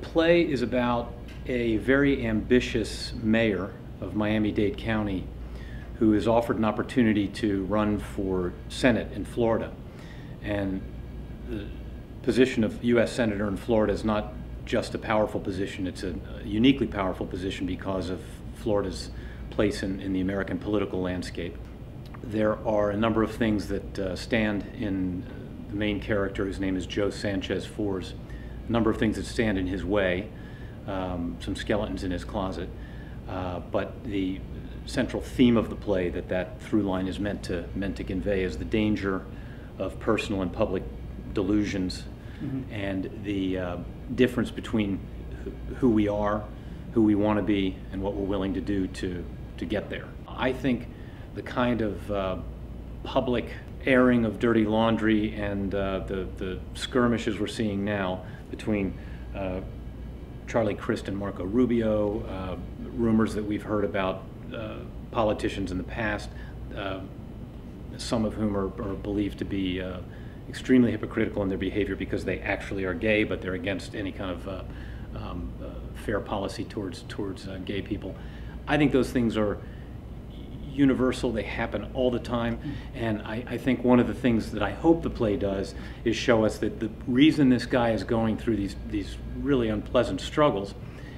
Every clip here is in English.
play is about a very ambitious mayor of Miami-Dade County who is offered an opportunity to run for Senate in Florida. And the position of U.S. Senator in Florida is not just a powerful position, it's a uniquely powerful position because of Florida's place in the American political landscape. There are a number of things that stand in the main character, whose name is Joe Sanchez Fours, a number of things that stand in his way, some skeletons in his closet, but the central theme of the play that through line is meant to convey is the danger of personal and public delusions, and the difference between who we are, who we want to be, and what we're willing to do to get there. I think the kind of public airing of dirty laundry and the skirmishes we're seeing now between Charlie Crist and Marco Rubio, rumors that we've heard about politicians in the past, some of whom are believed to be extremely hypocritical in their behavior because they actually are gay, but they're against any kind of fair policy towards gay people. I think those things are universal. They happen all the time, and I think one of the things that I hope the play does is show us that the reason this guy is going through these really unpleasant struggles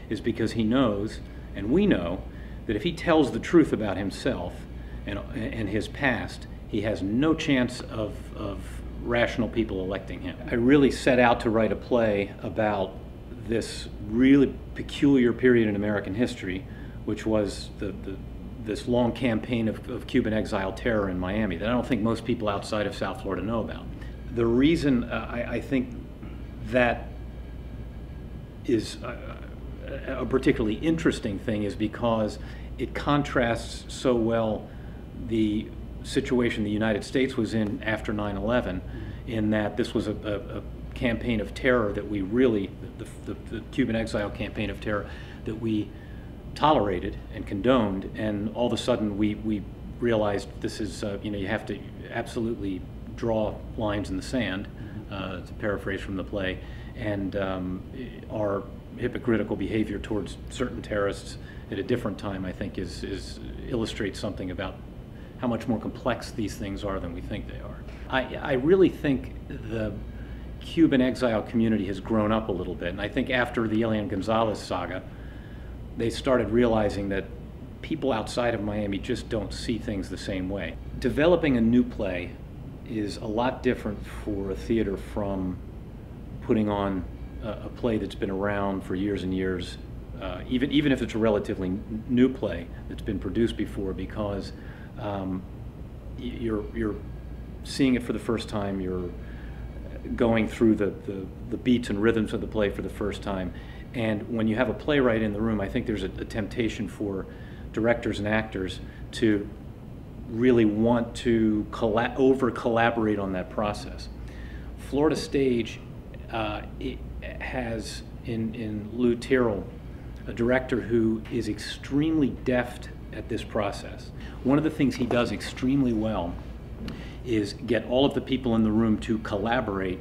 is because he knows, and we know, that if he tells the truth about himself and his past, he has no chance of rational people electing him. I really set out to write a play about this really peculiar period in American history, which was this long campaign of Cuban exile terror in Miami that I don't think most people outside of South Florida know about. The reason I think that is a particularly interesting thing is because it contrasts so well the situation the United States was in after 9/11, in that this was a campaign of terror that we really, the Cuban exile campaign of terror that we tolerated and condoned, and all of a sudden we realized this is, you have to absolutely draw lines in the sand, to paraphrase from the play, and our hypocritical behavior towards certain terrorists at a different time, I think, illustrates something about how much more complex these things are than we think they are. I really think the Cuban exile community has grown up a little bit, and I think after the Elian Gonzalez saga, they started realizing that people outside of Miami just don't see things the same way. Developing a new play is a lot different for a theater from putting on a play that's been around for years and years, even if it's a relatively new play that's been produced before, because you're seeing it for the first time, you're going through the beats and rhythms of the play for the first time. And when you have a playwright in the room, I think there's a temptation for directors and actors to really want to over-collaborate on that process. Florida Stage it has in Lou Tyrrell a director who is extremely deft at this process. One of the things he does extremely well is get all of the people in the room to collaborate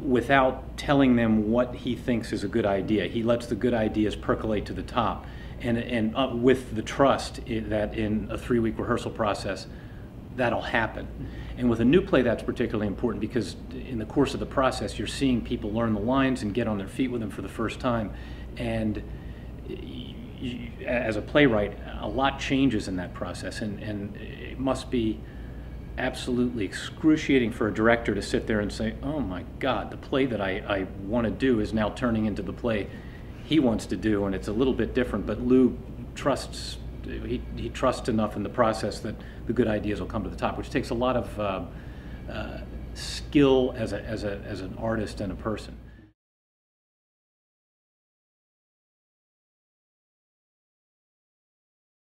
without telling them what he thinks is a good idea. He lets the good ideas percolate to the top, and with the trust that in a 3-week rehearsal process, that'll happen. And with a new play, that's particularly important because in the course of the process, you're seeing people learn the lines and get on their feet with them for the first time. And as a playwright, a lot changes in that process, and it must be absolutely excruciating for a director to sit there and say, oh my God, the play that I want to do is now turning into the play he wants to do, and it's a little bit different, but Lou trusts, he trusts enough in the process that the good ideas will come to the top, which takes a lot of skill as an artist and a person.